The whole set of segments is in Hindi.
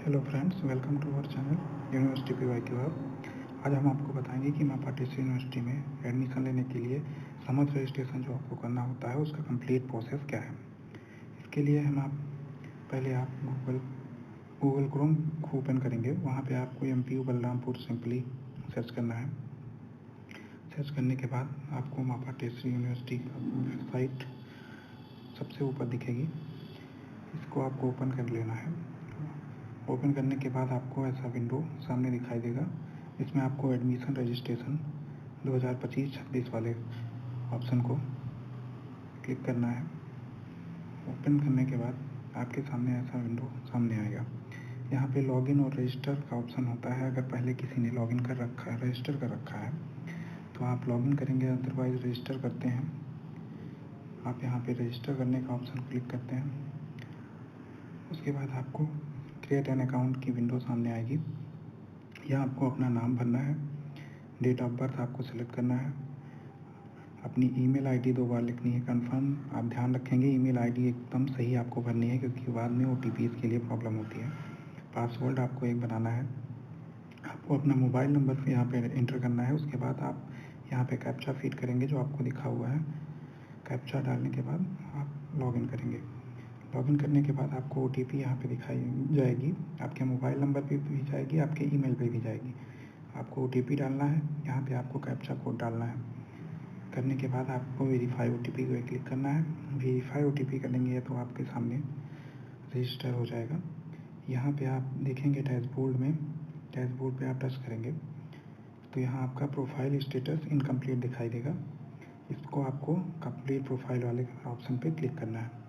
Hello friends, welcome to our channel university PYQ hub. आज हम आपको बताएंगे कि महापाटेश्वर यूनिवर्सिटी में एडमिशन लेने के लिए समझ रजिस्ट्रेशन जो आपको करना होता है उसका कंप्लीट प्रोसेस क्या है। इसके लिए पहले आप गूगल क्रोम ओपन करेंगे। वहाँ पे आपको MPU बलरामपुर सिंपली सर्च करना है। सर्च करने के बाद आपको महापाटेश्वर यूनिवर्सिटी का वेबसाइट सबसे ऊपर दिखेगी, इसको आपको ओपन कर लेना है। ओपन करने के बाद आपको ऐसा विंडो सामने दिखाई देगा। इसमें आपको एडमिशन रजिस्ट्रेशन 2025-26 वाले ऑप्शन को क्लिक करना है। ओपन करने के बाद आपके सामने ऐसा विंडो सामने आएगा। यहाँ पे लॉगिन और रजिस्टर का ऑप्शन होता है। अगर पहले किसी ने लॉगिन कर रखा है, रजिस्टर कर रखा है, तो आप लॉगिन करेंगे, अदरवाइज़ रजिस्टर करते हैं। आप यहाँ पे रजिस्टर करने का ऑप्शन क्लिक करते हैं। उसके बाद आपको क्रिएट एन अकाउंट की विंडो सामने आएगी। यहाँ आपको अपना नाम भरना है, डेट ऑफ बर्थ आपको सेलेक्ट करना है, अपनी ईमेल आईडी 2 बार लिखनी है कंफर्म। आप ध्यान रखेंगे ईमेल आईडी एकदम सही आपको भरनी है, क्योंकि बाद में OTP के लिए प्रॉब्लम होती है। पासवर्ड आपको एक बनाना है। आपको अपना मोबाइल नंबर यहाँ पे एंटर करना है। उसके बाद आप यहाँ पे कैप्चा फीड करेंगे जो आपको दिखा हुआ है। कैप्चा डालने के बाद आप लॉगिन करेंगे। लॉगिन करने के बाद आपको OTP यहाँ पे दिखाई जाएगी, आपके मोबाइल नंबर पे भी जाएगी, आपके ईमेल पे भी जाएगी। आपको OTP डालना है, यहाँ पे आपको कैप्चा कोड डालना है। करने के बाद आपको वेरीफाई OTP को क्लिक करना है। वेरीफाई OTP करेंगे तो आपके सामने रजिस्टर हो जाएगा। यहाँ पे आप देखेंगे डैशबोर्ड पे आप टच करेंगे तो यहाँ आपका प्रोफाइल स्टेटस इनकम्प्लीट दिखाई देगा। इसको आपको कंप्लीट प्रोफाइल वाले ऑप्शन पे क्लिक करना है।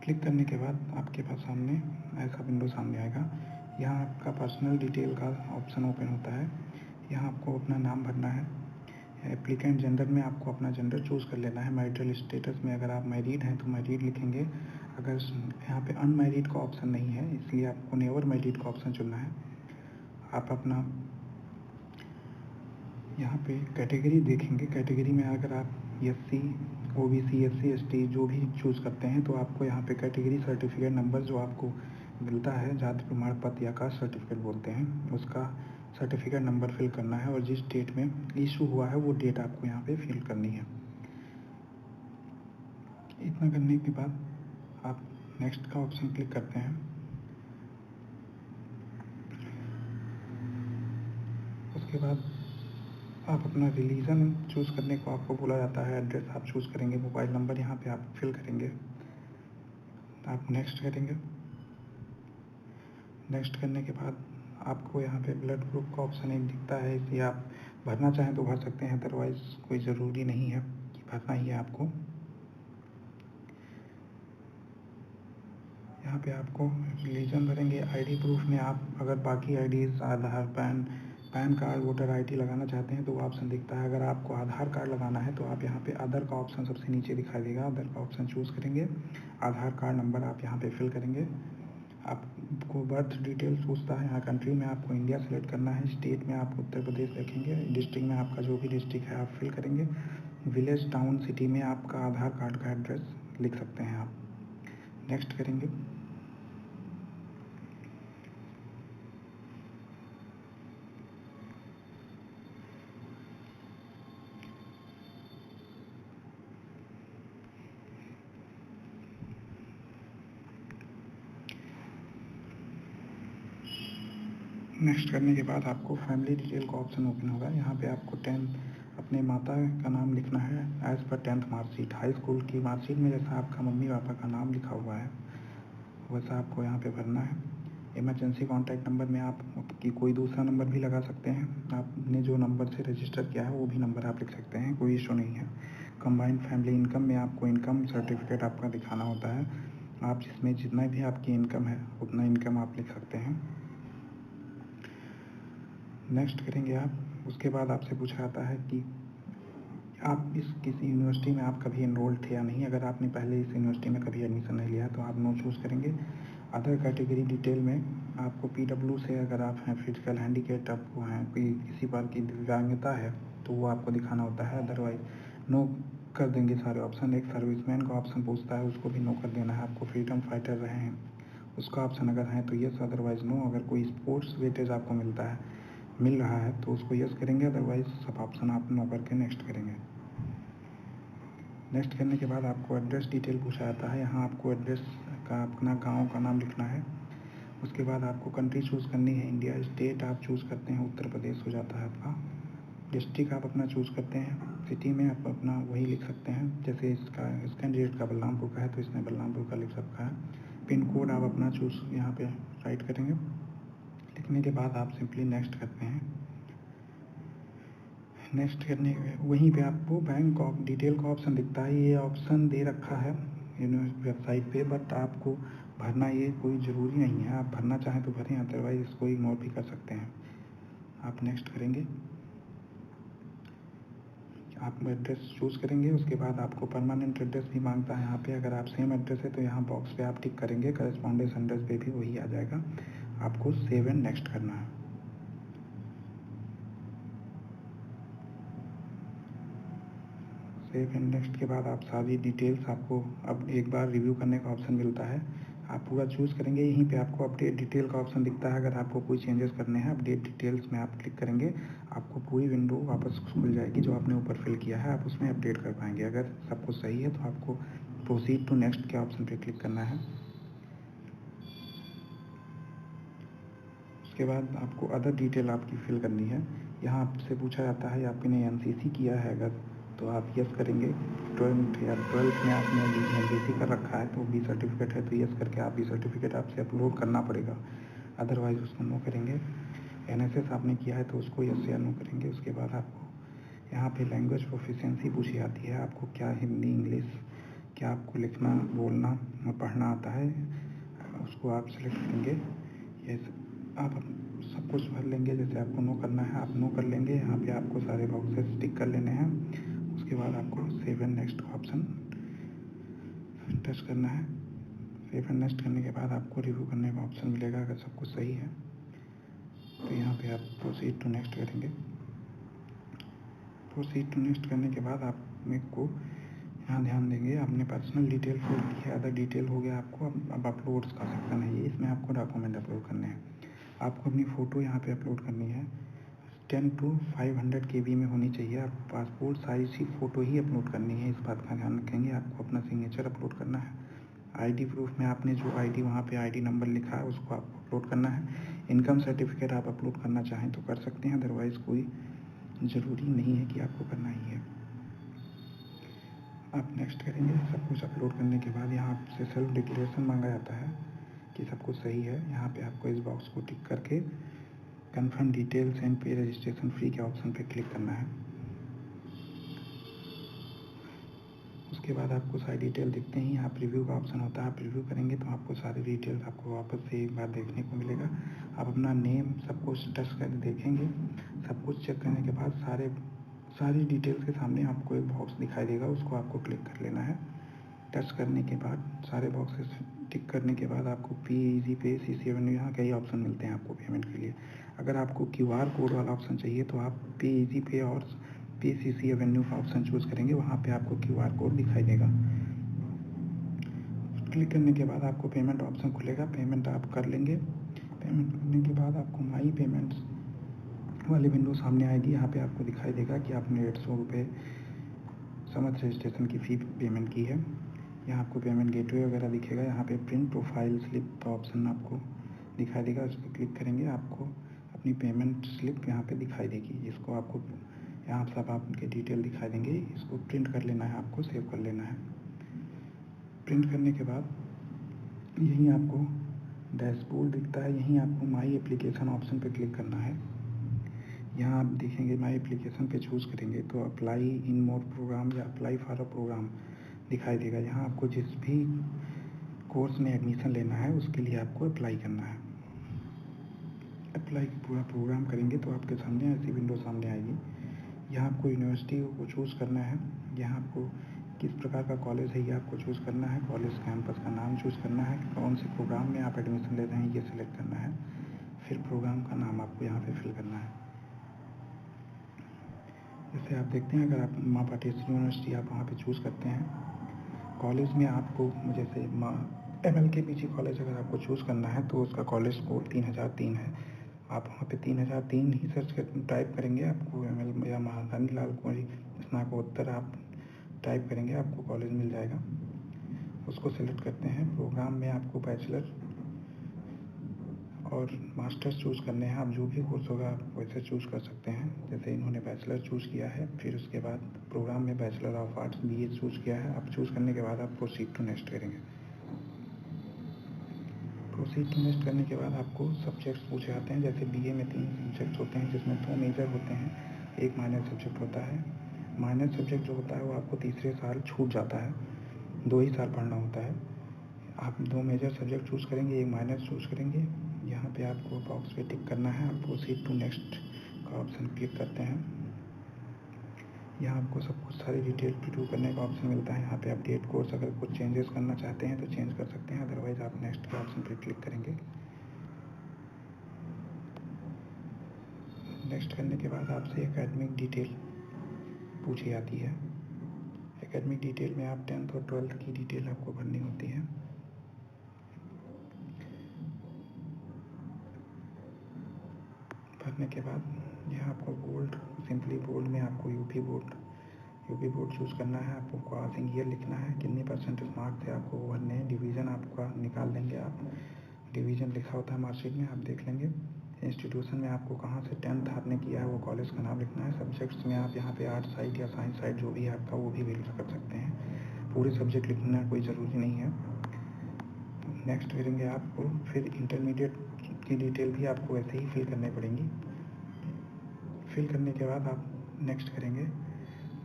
क्लिक करने के बाद आपके पास सामने ऐसा विंडो सामने आएगा। यहाँ आपका पर्सनल डिटेल का ऑप्शन ओपन होता है। यहाँ आपको अपना नाम भरना है। एप्लीकेंट जेंडर में आपको अपना जेंडर चूज़ कर लेना है। मैरिटल स्टेटस में अगर आप मैरिड हैं तो मैरिड लिखेंगे। अगर यहाँ पे अनमैरिड का ऑप्शन नहीं है, इसलिए आपको नेवर मैरिड का ऑप्शन चुनना है। आप अपना यहाँ पे कैटेगरी देखेंगे। कैटेगरी में अगर आप SC, OBC, SC, ST जो भी चूज़ करते हैं तो आपको यहाँ पे कैटेगरी सर्टिफिकेट नंबर जो आपको मिलता है, जाति प्रमाण पत्र या कास्ट सर्टिफिकेट बोलते हैं, उसका सर्टिफिकेट नंबर फिल करना है और जिस डेट में इशू हुआ है वो डेट आपको यहाँ पे फिल करनी है। इतना करने के बाद आप नेक्स्ट का ऑप्शन क्लिक करते हैं। उसके बाद आप अपना रिलीजन चूज़ करने को आपको बोला जाता है। एड्रेस आप चूज़ करेंगे, मोबाइल नंबर यहाँ पे आप फिल करेंगे। आप नेक्स्ट करेंगे। नेक्स्ट करने के बाद आपको यहाँ पे ब्लड ग्रुप का ऑप्शन एक दिखता है, इसे आप भरना चाहें तो भर सकते हैं, अदरवाइज़ कोई ज़रूरी नहीं है कि भरना ही है आपको। यहाँ पे आपको रिलीजन भरेंगे। ID प्रूफ में आप अगर बाकी IDs आधार, पैन कार्ड, वोटर ID लगाना चाहते हैं तो वो ऑप्शन दिखता है। अगर आपको आधार कार्ड लगाना है तो आप यहाँ पे अदर का ऑप्शन सबसे नीचे दिखाई देगा, अदर का ऑप्शन चूज़ करेंगे। आधार कार्ड नंबर आप यहाँ पे फिल करेंगे। आपको बर्थ डिटेल्स पूछता है। यहाँ कंट्री में आपको इंडिया सेलेक्ट करना है। स्टेट में आप उत्तर प्रदेश रखेंगे। डिस्ट्रिक्ट में आपका जो भी डिस्ट्रिक्ट है आप फिल करेंगे। विलेज, टाउन, सिटी में आपका आधार कार्ड का एड्रेस लिख सकते हैं आप। नेक्स्ट करेंगे। नेक्स्ट करने के बाद आपको फैमिली डिटेल का ऑप्शन ओपन होगा। यहाँ पे आपको 10th अपने माता का नाम लिखना है as per 10th marksheet. High school की मार्कशीट में जैसा आपका मम्मी पापा का नाम लिखा हुआ है वैसा आपको यहाँ पे भरना है। इमरजेंसी कॉन्टैक्ट नंबर में आप की कोई दूसरा नंबर भी लगा सकते हैं। आपने जो नंबर से रजिस्टर किया है वो भी नंबर आप लिख सकते हैं, कोई इशू नहीं है। कंबाइंड फैमिली इनकम में आपको इनकम सर्टिफिकेट आपका दिखाना होता है। आप जिसमें जितना भी आपकी इनकम है उतना इनकम आप लिख सकते हैं। नेक्स्ट करेंगे आप। उसके बाद आपसे पूछा जाता है कि आप किसी यूनिवर्सिटी में आप कभी एनरोल्ड थे या नहीं। अगर आपने पहले इस यूनिवर्सिटी में कभी एडमिशन नहीं लिया तो आप नो चूज़ करेंगे। अदर कैटेगरी डिटेल में आपको PW से अगर आप हैं, फिजिकल हैंडीकेप आपको हैं, कोई किसी बार की दिव्यांगता है तो वो आपको दिखाना होता है, अदरवाइज नो कर देंगे सारे ऑप्शन। एक सर्विसमैन का ऑप्शन पूछता है, उसको भी नो कर देना है। आपको फ्रीडम फाइटर रहे हैं उसका ऑप्शन अगर है तो यस, अदरवाइज़ नो। अगर कोई स्पोर्ट्स वेटेज आपको मिल रहा है तो उसको यस करेंगे, अदरवाइज़ सब ऑप्शन आप नो करके नेक्स्ट करेंगे। नेक्स्ट करने के बाद आपको एड्रेस डिटेल पूछा जाता है। यहाँ आपको एड्रेस का अपना गांव का नाम लिखना है। उसके बाद आपको कंट्री चूज़ करनी है, इंडिया। स्टेट आप चूज़ करते हैं उत्तर प्रदेश हो जाता है आपका। डिस्ट्रिक्ट आप अपना चूज़ करते हैं। सिटी में आप अपना वही लिख सकते हैं, जैसे इस कैंडिडेट का बलरामपुर का है तो इसने बलरामपुर का लिख रखा है। पिन कोड आप अपना चूज़ यहाँ पे राइट करेंगे। लिखने के बाद आप सिंपली नेक्स्ट करते हैं। नेक्स्ट करने वहीं पे आपको बैंक ऑफ डिटेल का ऑप्शन दिखता है। ये ऑप्शन दे रखा है वेबसाइट पे, बट आपको भरना ये कोई ज़रूरी नहीं है। आप भरना चाहें तो भरें, अदरवाइज इसको इग्नोर भी कर सकते हैं। आप नेक्स्ट करेंगे, आप एड्रेस चूज़ करेंगे। उसके बाद आपको परमानेंट एड्रेस भी मांगता है यहाँ पे। अगर आप सेम एड्रेस है तो यहाँ बॉक्स पे आप टिक करेंगे, करस्पॉन्डेंस एड्रेस पे भी वही आ जाएगा। आपको सेव एंड नेक्स्ट करना है। सेव एंड नेक्स्ट के बाद आप सारी डिटेल्स आपको अब एक बार रिव्यू करने का ऑप्शन मिलता है। आप पूरा चूज़ करेंगे। यहीं पे आपको अपडेट डिटेल का ऑप्शन दिखता है। अगर आपको कोई चेंजेस करने हैं, अपडेट डिटेल्स में आप क्लिक करेंगे, आपको पूरी विंडो वापस खुल जाएगी जो आपने ऊपर फिल किया है। आप उसमें अपडेट कर पाएंगे। अगर सब कुछ सही है तो आपको प्रोसीड टू नेक्स्ट के ऑप्शन पे क्लिक करना है। उसके बाद आपको अदर डिटेल आपकी फिल करनी है। यहाँ आपसे पूछा जाता है आपने एनसीसी किया है, अगर तो आप यस करेंगे। 12th या 12th में आपने एनसीसी कर रखा है तो बी सर्टिफिकेट है तो यस करके आप बी सर्टिफिकेट आपसे अपलोड करना पड़ेगा, अदरवाइज़ उसको नो करेंगे। एनएसएस आपने किया है तो उसको यस या नो करेंगे। उसके बाद आपको यहाँ पे लैंग्वेज प्रोफिशिएंसी पूछी जाती है। आपको क्या हिंदी, इंग्लिश, क्या आपको लिखना, बोलना और पढ़ना आता है, उसको आप सेलेक्ट करेंगे। ये आप सब कुछ भर लेंगे। जैसे आपको नो करना है आप नो कर लेंगे। यहाँ पे आपको सारे बॉक्सेस टिक कर लेने हैं। उसके बाद आपको सेव एंड नेक्स्ट का ऑप्शन टच करना है। सेव एंड नेक्स्ट करने के बाद आपको रिव्यू करने का ऑप्शन मिलेगा। अगर सब कुछ सही है तो यहाँ पे आप प्रोसीड टू नेक्स्ट करेंगे। प्रोसीड टू नेक्स्ट करने के बाद आप मेरे को यहाँ ध्यान देंगे, आपने पर्सनल डिटेल फिल की है, अदर डिटेल हो गया आपको। अब अपलोड्स का सेक्शन है ये, इसमें आपको डॉक्यूमेंट अपलोड करने हैं। आपको अपनी फ़ोटो यहाँ पे अपलोड करनी है। 10 to 500 KB में होनी चाहिए। आप पासपोर्ट साइज की फ़ोटो ही अपलोड करनी है, इस बात का ध्यान रखेंगे। आपको अपना सिग्नेचर अपलोड करना है। आईडी प्रूफ में आपने जो आईडी वहाँ पे आईडी नंबर लिखा है उसको आपको अपलोड करना है। इनकम सर्टिफिकेट आप अपलोड करना चाहें तो कर सकते हैं, अदरवाइज़ कोई ज़रूरी नहीं है कि आपको करना ही है। आप नेक्स्ट करेंगे। सब कुछ अपलोड करने के बाद यहाँ आपसे सेल्फ डिक्लेरेशन मांगा जाता है कि सब कुछ सही है। यहाँ पे आपको इस बॉक्स को टिक करके कन्फर्म डिटेल्स एंड पे रजिस्ट्रेशन फ़ी के ऑप्शन पे क्लिक करना है। उसके बाद आपको सारी डिटेल दिखते ही आप रिव्यू का ऑप्शन होता है। आप रिव्यू करेंगे तो आपको सारी डिटेल्स आपको वापस से एक बार देखने को मिलेगा। आप अपना नेम सब कुछ टच कर देखेंगे। सब कुछ चेक करने के बाद सारी डिटेल्स के सामने आपको एक बॉक्स दिखाई देगा, उसको आपको क्लिक कर लेना है। टच करने के बाद सारे बॉक्सेस टिक करने के बाद आपको ईजी पे, CC एवेन्यू, यहाँ कई ऑप्शन मिलते हैं आपको पेमेंट के लिए। अगर आपको QR कोड वाला ऑप्शन चाहिए तो आप ईजी पे और CC एवेन्यू का ऑप्शन चूज़ करेंगे, वहाँ पे आपको QR कोड दिखाई देगा। क्लिक करने के बाद आपको पेमेंट ऑप्शन खुलेगा, पेमेंट आप कर लेंगे। पेमेंट करने के बाद आपको माई पेमेंट्स वाली विंडो सामने आएगी। यहाँ पे आपको दिखाई देगा कि आपने 150 रुपये समझ रजिस्ट्रेशन की फ़ी पेमेंट की है। यहाँ आपको पेमेंट गेटवे वगैरह दिखेगा। यहाँ पे प्रिंट प्रोफाइल स्लिप का ऑप्शन आपको दिखाई देगा, उस पर क्लिक करेंगे, आपको अपनी पेमेंट स्लिप यहाँ पे दिखाई देगी। इसको आपको यहाँ सब आपके डिटेल दिखाई देंगे, इसको प्रिंट कर लेना है, आपको सेव कर लेना है। प्रिंट करने के बाद यहीं आपको डैशबोर्ड दिखता है, यहीं आपको माई एप्लीकेशन ऑप्शन पे क्लिक करना है। यहाँ आप देखेंगे माई एप्लीकेशन पे चूज़ करेंगे तो अप्लाई इन मोर प्रोग्राम या अप्लाई फॉर अ प्रोग्राम दिखाई देगा। यहाँ आपको जिस भी कोर्स में एडमिशन लेना है उसके लिए आपको अप्लाई करना है। अप्लाई पूरा प्रोग्राम करेंगे तो आपके सामने ऐसी विंडो सामने आएगी। यहाँ आपको यूनिवर्सिटी को चूज़ करना है। यहाँ आपको किस प्रकार का कॉलेज है ये आपको चूज़ करना है। कॉलेज कैंपस का नाम चूज़ करना है, कौन से प्रोग्राम में आप एडमिशन ले रहे हैं ये सिलेक्ट करना है। फिर प्रोग्राम का नाम आपको यहाँ पे फिल करना है। जैसे आप देखते हैं, अगर आप माँ पाटेश्वरी यूनिवर्सिटी आप वहाँ पे चूज़ करते हैं, कॉलेज में आपको जैसे ML के पीजी कॉलेज अगर आपको चूज़ करना है तो उसका कॉलेज कोड 3003 है। आप वहाँ पे 3003 ही सर्च कर टाइप करेंगे, आपको ML या महारानी लाल कुंवरी स्नातकोत्तर आप टाइप करेंगे, आपको कॉलेज मिल जाएगा। उसको सिलेक्ट करते हैं। प्रोग्राम में आपको बैचलर और मास्टर्स चूज़ करने हैं। आप जो भी कोर्स होगा आप वैसे चूज़ कर सकते हैं। जैसे इन्होंने बैचलर चूज़ किया है, फिर उसके बाद प्रोग्राम में bachelor of arts BA choose किया है। आप चूज़ करने के बाद आप प्रोसीड टू नेक्स्ट करेंगे। प्रोसीड टू नेक्स्ट करने के बाद आपको सब्जेक्ट्स पूछे जाते हैं। जैसे BA में 3 सब्जेक्ट्स होते हैं, जिसमें 2 मेजर होते हैं, एक माइनर सब्जेक्ट होता है। माइनर सब्जेक्ट जो होता है वो आपको तीसरे साल छूट जाता है, 2 ही साल पढ़ना होता है। आप 2 मेजर सब्जेक्ट चूज़ करेंगे, एक माइनर चूज़ करेंगे। यहाँ पे आपको बॉक्स पे टिक करना है। आप प्रोसीड टू नेक्स्ट का ऑप्शन क्लिक करते हैं। यहाँ आपको सब कुछ सारी डिटेल प्रिव्यू करने का ऑप्शन मिलता है। यहाँ पे आप डेट कोर्स अगर कुछ चेंजेस करना चाहते हैं तो चेंज कर सकते हैं, अदरवाइज आप नेक्स्ट के ऑप्शन पे क्लिक करेंगे। नेक्स्ट करने के बाद आपसे एकेडमिक डिटेल पूछी जाती है। एकेडमिक डिटेल में आप 10th और 12th की डिटेल आपको भरनी होती है। भरने के बाद यहाँ आपको बोल्ड, सिंपली बोल्ड में आपको यूपी बोर्ड चूज़ करना है। आपको पासिंग ईयर लिखना है, कितनी परसेंटेज मार्क्स से आपको भरने हैं। डिवीज़न आपका निकाल देंगे आप, डिवीज़न लिखा होता है मार्कशीट में, आप देख लेंगे। इंस्टीट्यूशन में आपको कहाँ से 10th आपने किया है वो कॉलेज का नाम लिखना है। सब्जेक्ट्स में आप यहाँ पे आर्ट्स साइड या साइंस साइड जो भी है आपका वो भी फिल कर सकते हैं। पूरे सब्जेक्ट लिखना कोई ज़रूरी नहीं है। नेक्स्ट करेंगे आपको, फिर इंटरमीडिएट की डिटेल भी आपको वैसे ही फिल करनी पड़ेंगी। फिल करने के बाद आप नेक्स्ट करेंगे।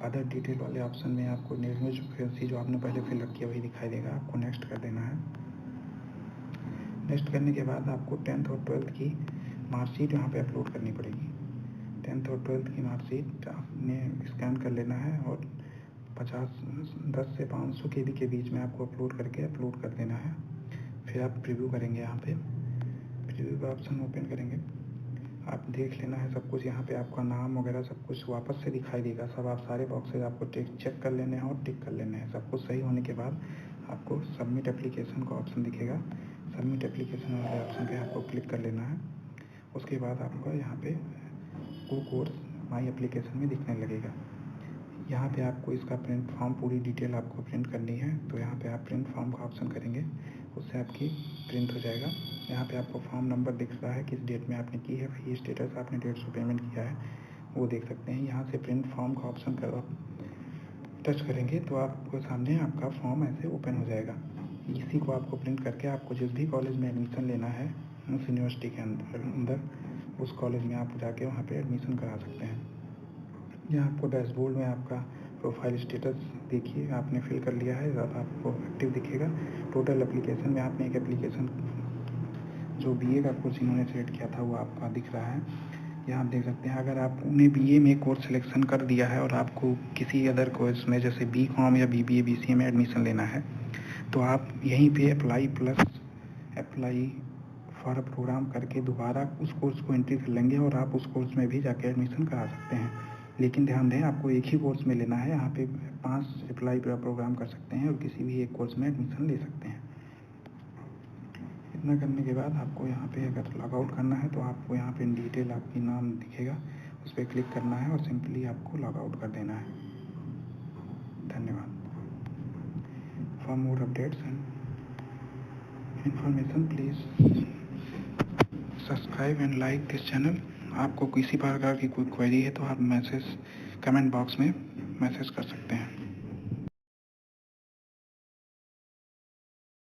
अदर डिटेल वाले ऑप्शन में आपको न्यूज वैकेंसी जो आपने पहले फिल रखी है वही दिखाई देगा, आपको नेक्स्ट कर देना है। नेक्स्ट करने के बाद आपको 10th और 12th की मार्कशीट यहाँ पे अपलोड करनी पड़ेगी। 10th और 12th की मार्कशीट आपने स्कैन कर लेना है और 10 से 500 KB के बीच में आपको अपलोड कर देना है। फिर आप प्रीव्यू करेंगे। यहाँ पे प्रीव्यू का ऑप्शन ओपन करेंगे, आप देख लेना है सब कुछ। यहाँ पे आपका नाम वगैरह सब कुछ वापस से दिखाई देगा। सब आप सारे बॉक्सेज आपको चेक कर लेने हैं और टिक कर लेने हैं। सब कुछ सही होने के बाद आपको सबमिट एप्लीकेशन का ऑप्शन दिखेगा। सबमिट एप्लीकेशन वाले ऑप्शन पे आपको क्लिक कर लेना है। उसके बाद आपका यहाँ पे वो कोर्स माई एप्लीकेशन में दिखने लगेगा। यहाँ पे आपको इसका प्रिंट फॉर्म पूरी डिटेल आपको प्रिंट करनी है, तो यहाँ पे आप प्रिंट फॉर्म का ऑप्शन करेंगे, उससे आपकी प्रिंट हो जाएगा। यहाँ पे आपको फॉर्म नंबर दिख रहा है, किस डेट में आपने की है, फी स्टेटस आपने डेट से पेमेंट किया है वो देख सकते हैं। यहाँ से प्रिंट फॉर्म का ऑप्शन कर टच करेंगे तो आपको सामने आपका फॉर्म ऐसे ओपन हो जाएगा। इसी को आपको प्रिंट करके आपको जिस भी कॉलेज में एडमिशन लेना है उस यूनिवर्सिटी के अंदर उस कॉलेज में आप जाके वहाँ पे एडमिशन करा सकते हैं। यहाँ आपको डैशबोर्ड में आपका प्रोफाइल स्टेटस देखिए आपने फिल कर लिया है, अब आपको एक्टिव दिखेगा। टोटल एप्लीकेशन में आपने एक एप्लीकेशन जो BA का कोर्स इन्होंने सेलेक्ट किया था वो आपका दिख रहा है। यहाँ आप देख सकते हैं अगर आपने BA में कोर्स सिलेक्शन कर दिया है और आपको किसी अदर कोर्स में जैसे BCom या BBA BCA में एडमिशन लेना है तो आप यहीं पे अप्लाई फॉर प्रोग्राम करके दोबारा उस कोर्स को एंट्री कर लेंगे और आप उस कोर्स में भी जाके एडमिशन करा सकते हैं। लेकिन ध्यान दें आपको एक ही कोर्स में लेना है। यहाँ पे 5 अप्लाई प्रोग्राम कर सकते हैं और किसी भी एक कोर्स में एडमिशन ले सकते हैं। इतना करने के बाद आपको यहाँ पे अगर लॉग आउट करना है तो आपको यहाँ पे डिटेल आपकी नाम दिखेगा, उस पर क्लिक करना है और सिंपली आपको लॉग आउट कर देना है। धन्यवाद। For more updates and information please subscribe and like this channel. आपको किसी प्रकार की कोई क्वेरी है तो आप कमेंट बॉक्स में मैसेज कर सकते हैं।